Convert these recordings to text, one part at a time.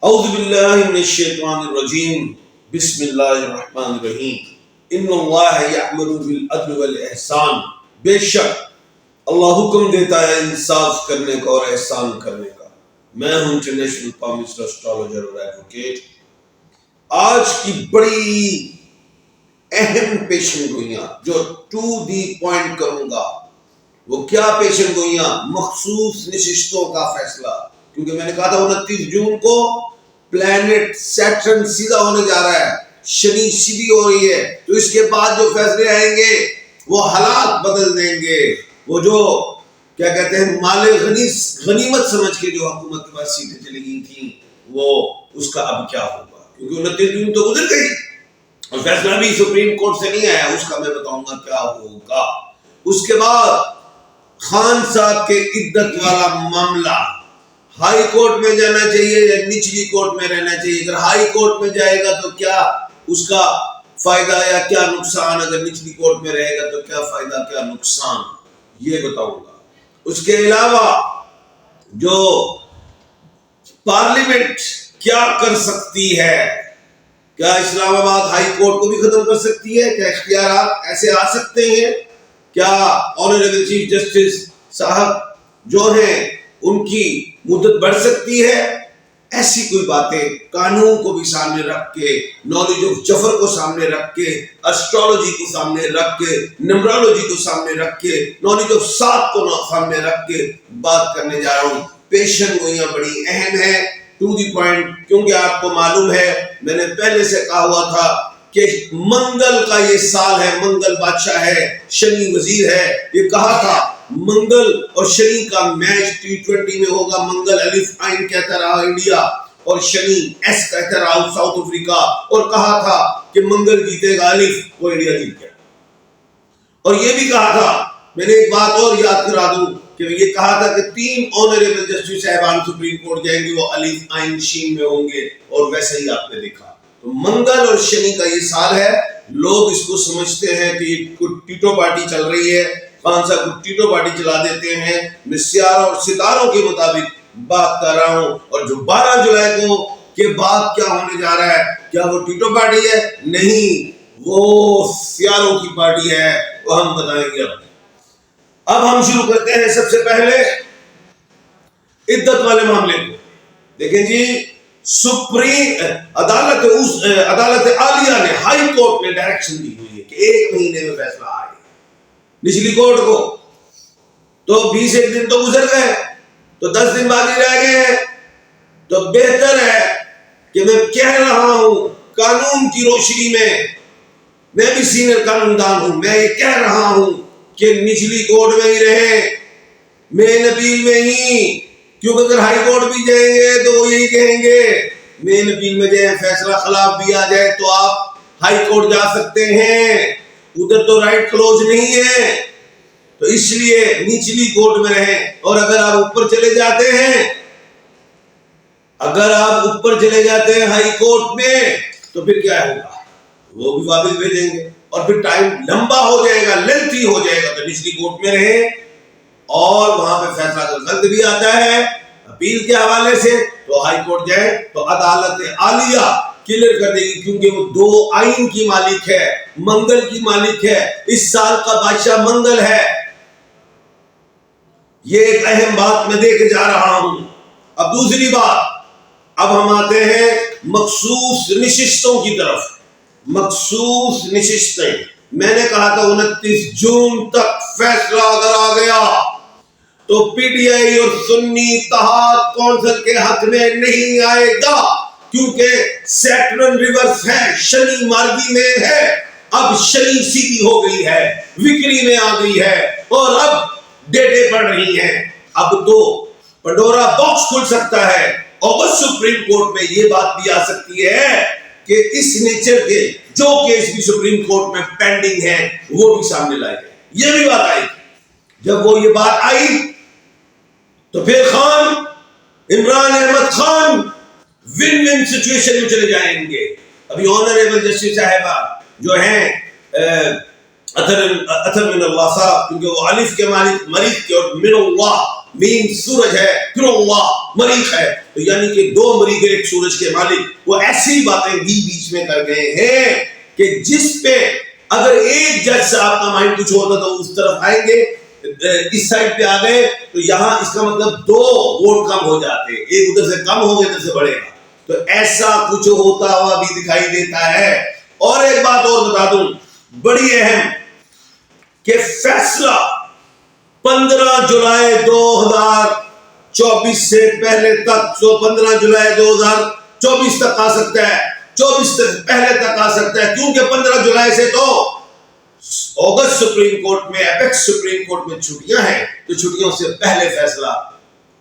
اعوذ باللہ من الشیطان الرجیم بسم اللہ الرحمن الرحیم ان اللہ یأمر بالعدل والاحسان، بے شک اللہ حکم دیتا ہے انصاف کرنے کا اور احسان کرنے کا۔ میں ہوں انٹرنیشنل پرائم منسٹر اسٹرالوجر اور ایڈوکیٹ۔ آج کی بڑی اہم پیشن گوئیاں جو ٹو دی پوائنٹ کروں گا، وہ کیا پیشن گوئیاں؟ مخصوص نشستوں کا فیصلہ، کیونکہ میں نے کہا تھا 29 جون کو پلانٹ سیٹرن سیدھا ہونے جا رہا ہے، شنی سیدھی ہو رہی ہے، تو اس کے بعد جو فیصلے آئیں گے وہ حالات بدل دیں گے۔ وہ جو کیا کہتے ہیں مال غنیمت سمجھ کے جو حکومت کے پاس سیٹیں چلی گئی تھیں، وہ اس کا اب کیا ہوگا، کیونکہ 29 جون تو گزر گئی اور فیصلہ بھی سپریم کورٹ سے نہیں آیا، اس کا میں بتاؤں گا کیا ہوگا۔ اس کے بعد خان صاحب کے عدت والا معاملہ، ہائی کورٹ میں جانا چاہیے یا نچلی کورٹ میں رہنا چاہیے؟ اگر ہائی کورٹ میں جائے گا تو کیا اس کا فائدہ یا کیا نقصان، اگر نچلی کورٹ میں رہے گا تو کیا فائدہ کیا نقصان، یہ بتاؤں گا۔ اس کے علاوہ جو پارلیمنٹ کیا کر سکتی ہے، کیا اسلام آباد ہائی کورٹ کو بھی ختم کر سکتی ہے؟ کیا اختیارات ایسے آ سکتے ہیں؟ کیا آنریبل چیف جسٹس صاحب جو ہیں ان کی مدت بڑھ سکتی ہے؟ ایسی کوئی باتیں قانون کو بھی سامنے رکھ کے، نالج آف جفر کو سامنے رکھ کے، اسٹرالوجی کو سامنے رکھ کے، نمبرالوجی کو سامنے رکھ کے، نالج آف سات کو سامنے رکھ کے بات کرنے جا رہا ہوں۔ پیشن گوئیاں بڑی اہم ہیں، ٹو دی پوائنٹ، کیونکہ آپ کو معلوم ہے میں نے پہلے سے کہا ہوا تھا کہ منگل کا یہ سال ہے، منگل بادشاہ ہے، شنی وزیر ہے، یہ کہا تھا منگل اور شنی کا میچ T20 میں ہوگا۔ منگل الف عین کہتا رہا انڈیا اور شنی ایس کہتا رہا ساؤتھ افریقہ، اور کہا تھا کہ منگل جیتے گا الف، وہ انڈیا جیت گیا۔ اور یہ بھی کہا تھا، میں نے ایک بات اور یاد کرا دوں کہ یہ کہا تھا کہ 3 آنریبل جسٹس صاحبان سپریم کورٹ جائیں گے، وہ الف عین شین میں ہوں گے، اور ویسے ہی آپ نے دیکھا۔ تو منگل اور شنی کا یہ سال ہے، لوگ اس کو سمجھتے ہیں کہ یہ ٹیٹو پارٹی چل رہی ہے، خان صاحب کو ٹیٹو پارٹی چلا دیتے ہیں۔ میں سیاروں اور ستاروں کے مطابق بات کر رہا ہوں، اور جو 12 جولائی کو کے بعد کیا ہونے جا رہا ہے، کیا وہ ٹیٹو پارٹی ہے؟ نہیں، وہ سیاروں کی پارٹی ہے، وہ ہم بتائیں گے۔ اب ہم شروع کرتے ہیں سب سے پہلے عدت والے معاملے کو۔ دیکھیں جی، سپریم عدالت عالیہ نے، ہائی کورٹ نے ڈائریکشن دی ہوئی ہے کہ 1 مہینے میں فیصلہ آئے۔ نچلی کورٹ کو تو 21 دن تو گزر گئے، تو 10 دن باقی رہ گئے ہیں، تو بہتر ہے کہ میں کہہ رہا ہوں قانون کی روشنی میں بھی سینئر قانون دان ہوں، میں یہ کہہ رہا ہوں کہ نچلی کورٹ میں ہی رہیں، مین اپیل میں ہی، کیونکہ اگر ہائی کورٹ بھی جائیں گے تو وہ یہی کہیں گے مین اپیل میں جائیں، فیصلہ خلاف بھی آ جائے تو آپ ہائی کورٹ جا سکتے ہیں، ادھر تو رائٹ کلوز نہیں ہے، تو اس لیے نچلی کورٹ میں رہیں۔ اور اگر آپ اوپر چلے جاتے ہیں ہائی کورٹ میں تو پھر کیا ہوگا؟ وہ بھی واپس بھیجیں گے اور پھر ٹائم لمبا ہو جائے گا، لینتھی ہو جائے گا۔ تو نچلی کورٹ میں رہیں، اور وہاں پہ فیصلہ اگر غلط بھی آتا ہے اپیل کے حوالے سے تو ہائی کورٹ جائے تو عدالت عالیہ کلیئر کر دے گی، کیونکہ وہ 2 آئین کی مالک ہے، منگل کی مالک ہے، اس سال کا بادشاہ منگل ہے۔ یہ ایک اہم بات میں دے کے جا رہا ہوں۔ اب دوسری بات، اب ہم آتے ہیں مخصوص نشستوں کی طرف۔ مخصوص نشستیں، میں نے کہا تھا 29 جون تک فیصلہ اگر آ گیا تو پی ٹی آئی اور سنی اتحاد کونسل کے حق میں نہیں آئے گا، کیونکہ سیٹرن ریورس ہے، شنی مارگی میں ہے، اب شنی سیدھی ہو گئی ہے، وکری میں آ گئی ہے، اور اب ڈیٹیں پڑ رہی ہیں۔ اب تو پنڈورا باکس کھل سکتا ہے، اور سپریم کورٹ میں یہ بات بھی آ سکتی ہے کہ اس نیچر کے جو کیس بھی سپریم کورٹ میں پینڈنگ ہے وہ بھی سامنے لائے گئے۔ یہ بھی بات آئی، جب وہ یہ بات آئی تو پھر Khan Imran Ahmed Khan one one situation میں چلے جائیں گے۔ ابھی آنریبل جسٹس صاحبہ جو ہیں اطہر من اللہ صاحب، کیونکہ وہ الف کے مالک مریض کے، اور من اللہ مین سورج ہے، پھر اللہ مریخ ہے، تو یعنی کہ دو مریخ ایک سورج کے مالک، وہ ایسی باتیں بھی بیچ میں کر گئے ہیں کہ جس پہ اگر ایک جج صاحب کا مائنڈ کچھ ہوتا تو اس طرف آئیں گے، اس سائڈ پہ آ گئے تو یہاں اس کا مطلب دو ووٹ کم ہو جاتے، ایک ادھر سے کم ہو گئے ادھر سے بڑھے گا، تو ایسا کچھ ہوتا ہوا بھی دکھائی دیتا ہے۔ اور ایک بات اور بتا دوں بڑی اہم، کہ فیصلہ 15 جولائی 2024 سے پہلے تک، 15 جولائی 2024 تک آ سکتا ہے، 24 سے پہلے تک آ سکتا ہے، کیونکہ 15 جولائی سے تو اگست سپریم کورٹ میں، اپیکس سپریم کورٹ میں چھٹیاں ہیں، تو چھٹیوں سے پہلے فیصلہ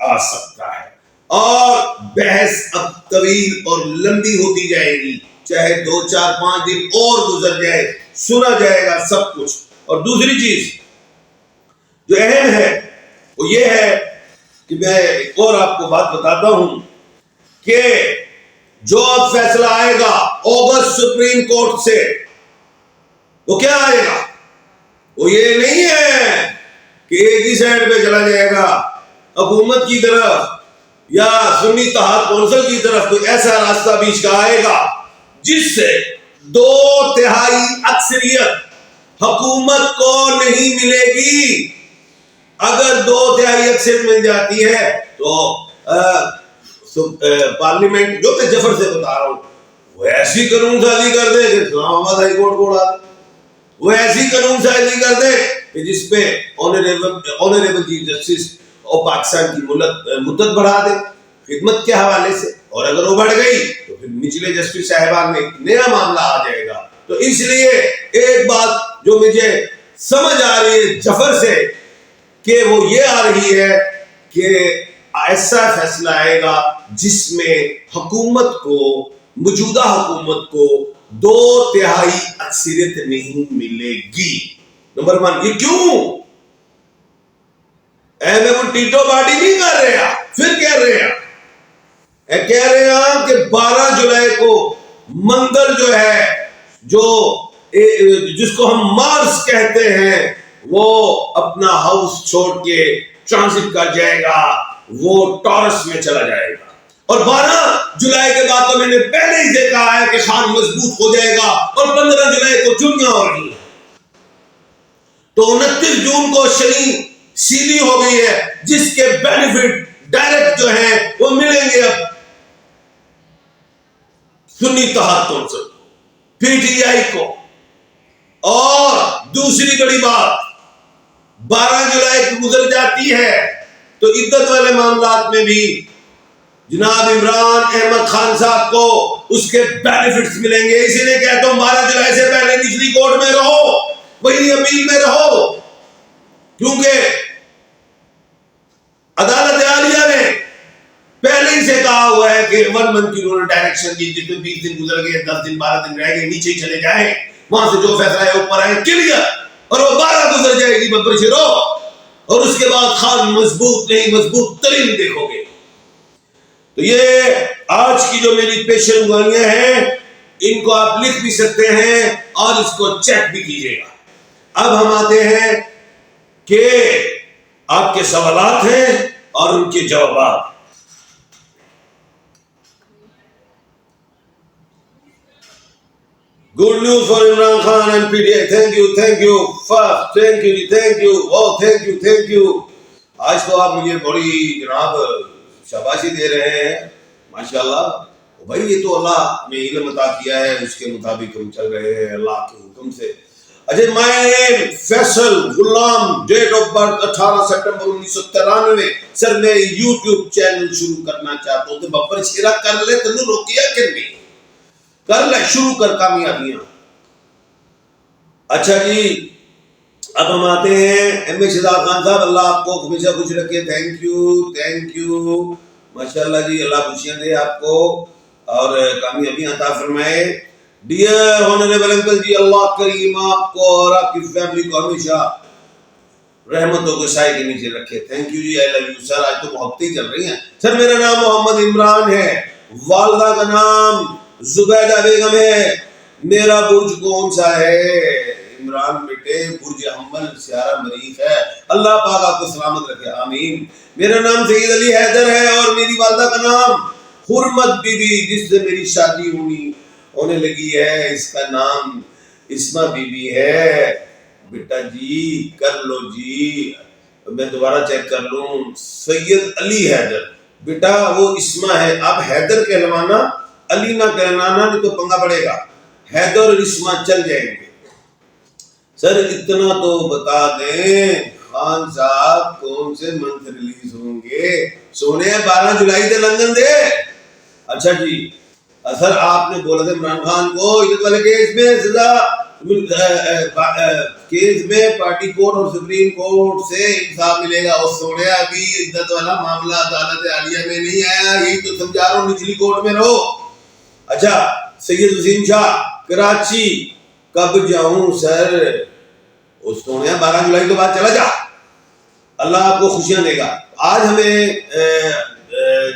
آ سکتا ہے، اور بحث اب طویل اور لمبی ہوتی جائے گی، چاہے 2 4 5 دن اور گزر جائے، سنا جائے گا سب کچھ۔ اور دوسری چیز جو اہم ہے وہ یہ ہے کہ میں ایک اور آپ کو بات بتاتا ہوں کہ جو اب فیصلہ آئے گا اگست سپریم کورٹ سے، وہ کیا آئے گا؟ وہ یہ نہیں ہے کہ ایک ہی سائڈ پہ چلا جائے گا حکومت کی طرف یا سنی اتحاد کونسل کی طرف، کوئی ایسا راستہ بیچ کا آئے گا جس سے 2/3 اکثریت حکومت کو نہیں ملے گی۔ اگر 2/3 اکثریت مل جاتی ہے تو پارلیمنٹ، جو میں جفر سے بتا رہا ہوں، وہ ایسی قانون سازی کر دے کہ اسلام آباد ہائی کورٹ کو اڑا دے، وہ ایسی قانون سازی کر دے کہ جس پہ آنریبل چیف جسٹس اور پاکستان کی مدت بڑھا دے خدمت کے حوالے سے، اور اگر وہ بڑھ گئی تو پھر نچلے جسٹس صاحبان میں ایک نیا معاملہ آ جائے گا۔ تو اس لیے ایک بات جو مجھے سمجھ آ رہی ہے جفر سے، کہ وہ یہ آ رہی ہے کہ ایسا فیصلہ آئے گا جس میں حکومت کو، موجودہ حکومت کو 2/3 اکثریت نہیں ملے گی۔ نمبر 1، یہ کیوں؟ میں وہ ٹیٹو پارٹی نہیں کر رہے ہیں، پھر کہہ رہے ہیں، کہہ رہے ہیں کہ 12 جولائی کو منگل جو ہے، جس کو ہم مارس کہتے ہیں، وہ اپنا ہاؤس چھوڑ کے ٹرانزٹ کر جائے گا، وہ ٹورس میں چلا جائے گا، اور 12 جولائی کے بعد تو میں نے پہلے ہی سے کہا ہے کہ خان مضبوط ہو جائے گا، اور 15 جولائی کو چنیاں ہو رہی ہیں، تو 29 جون کو شنی سیدھی ہو گئی ہے، جس کے بینیفٹ ڈائریکٹ جو ہیں وہ ملیں گے اب سنی اتحاد کونسل کو، پی ٹی آئی کو۔ اور دوسری بڑی بات، 12 جولائی کی گزر جاتی ہے تو عدت والے معاملات میں بھی جناب عمران احمد خان صاحب کو اس کے بینیفٹس ملیں گے۔ اسی لیے کہتا ہوں 12 جولائی سے پہلے نچلی کورٹ میں رہو، وہی اپیل میں رہو، کیونکہ عدالت عالیہ نے پہلے ہی سے کہا ہوا ہے کہ 1 منتھ کی انہوں نے ڈائریکشن دی، جس میں 20 دن گزر گئے، 10 دن 12 دن رہ گئے، نیچے ہی چلے جائیں، وہاں سے جو فیصلہ ہے اوپر آئے، کلیئر، اور وہ 12 گزر جائے گی ببر شروع، اور اس کے بعد خان مضبوط نہیں مضبوط ترین دیکھو گے۔ تو یہ آج کی جو میری پیشن گوئیاں ہیں، ان کو آپ لکھ بھی سکتے ہیں اور اس کو چیک بھی کیجئے گا۔ اب ہم آتے ہیں کہ آپ کے سوالات ہیں اور ان کے جوابات۔ Good news for Imran Khan and PDI. Thank you. First, thank you. Oh, thank you. آج تو آپ مجھے بڑی جناب شاباشی دے رہے ہیں، ماشاءاللہ۔ بھائی یہ تو اللہ نے علم عطا کیا ہے، اس کے مطابق ہم چل رہے ہیں اللہ کے حکم سے۔ اچھا، my name Faisal Ghulam, date of birth 18 September 1993۔ سر میں یوٹیوب چینل شروع کرنا چاہتا ہوں، تو بپر شیرہ کر لے، تنو روکیا کہ نہیں؟ کر لے، شروع کر کامیابیاں۔ اچھا جی، اب ہم آتے ہیں ایم اے شہزاد خان صاحب، اللہ آپ کو ہمیشہ خوش رکھے۔ تھینک یو ماشاءاللہ جی، اللہ خوشیاں دے آپ کو اور کامیابیاں عطا فرمائے۔ ڈیئر ہانریبل انکل جی، اللہ کریم آپ کو اور آپ کی فیملی کو ہمیشہ رحمتوں کے سائے کے نیچے رکھے۔ تھینک یو جی، آئی لو یو سر۔ آج تو محبتیں چل رہی ہیں۔ سر میرا نام محمد عمران ہے، والدہ کا نام زبیدہ بیگم ہے۔ میرا برج کون سا ہے؟ عمران بیٹے برج حمل سیارہ مریخ ہے. اللہ پاک آپ کو سلامت رکھے, آمین. میرا نام سید علی حیدر ہے اور میری والدہ کا نام حرمت بی بی, جس سے میری شادی ہونے لگی ہے, اس کا نام اسما بی بی ہے. بیٹا جی کر لو جی, میں دوبارہ چیک کر لوں, سید علی حیدر. بیٹا وہ اسما ہے, اب حیدر کہلوانا, علی نہ کہلانا, نہیں تو پنگا پڑے گا. حیدر اور اسما چل جائیں گے. سر اتنا تو بتا دیں خان صاحب کون سے منتھ ریلیز ہوں گے؟ سونے 12 جولائی دے لندن دے. اچھا جی سر آپ نے بولا تھا عمران خان کو عزت والے کیس میں سزا, کیس میں پارٹی کورٹ اور سپریم کورٹ سے انصاف ملے گا. اور سونے ابھی عزت والا معاملہ عدالت عالیہ میں نہیں آیا, یہی تو سمجھا رہا ہوں, نچلی کورٹ میں رہو. اچھا سید وسیم شاہ کراچی کب جاؤں سر؟ اس سونے 12 جولائی کے بعد چلا جا, اللہ آپ کو خوشیاں دے گا. آج ہمیں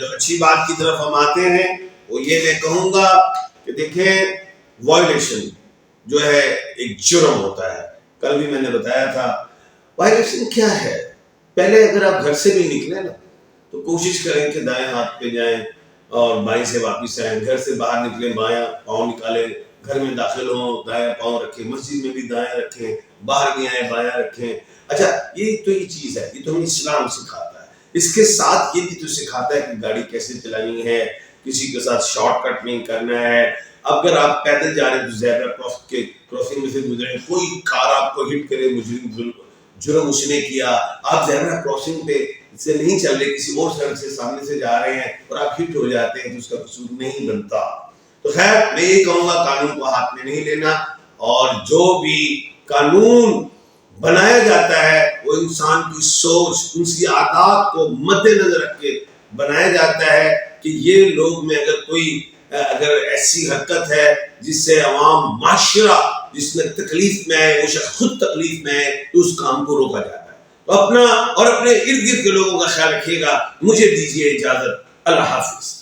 جو اچھی بات کی طرف ہم آتے ہیں وہ یہ میں کہوں گا کہ دیکھیں وائلیشن جو ہے ایک جرم ہوتا ہے. کل بھی میں نے بتایا تھا وائلیشن کیا ہے. پہلے اگر آپ گھر سے بھی نکلیں نا تو کوشش کریں کہ دائیں ہاتھ پہ جائیں اور بائیں سے واپس آئیں. گھر سے باہر نکلیں بایاں پاؤں نکالیں, گھر میں داخل ہوں دائیں پاؤں رکھیں, مسجد میں بھی دائیں رکھیں, باہر بھی آئیں بایاں رکھیں. اچھا یہ تو یہ چیز ہے, یہ تو ہمیں اسلام سکھاتا ہے. اس کے ساتھ یہ بھی تو سکھاتا ہے کہ گاڑی کیسے چلانی ہے, کسی کے ساتھ شارٹ کٹ نہیں کرنا ہے. اگر آپ پیدل جا رہے ہیں تو زیبرا کراسنگ میں سے گزریں, کوئی کار آپ کو ہٹ کرے, جرم اس نے کیا, آپ زیبرا کراسنگ پہ سے نہیں چل رہے, کسی اور سڑک سے سامنے سے جا رہے ہیں اور آپ ہٹ ہو جاتے ہیں تو اس کا قصور نہیں بنتا. تو خیر میں یہ کہوں گا قانون کو ہاتھ میں نہیں لینا, اور جو بھی قانون بنایا جاتا ہے وہ انسان کی سوچ, ان کی عادات کو مد نظر رکھ کے بنایا جاتا ہے کہ یہ لوگ میں اگر ایسی حرکت ہے جس سے عوام معاشرہ جس میں تکلیف میں ہے, وہ شخص خود تکلیف میں ہے, تو اس کام کو روکا جاتا ہے. تو اپنا اور اپنے ارد گرد کے لوگوں کا خیال رکھیے گا. مجھے دیجیے اجازت, اللہ حافظ.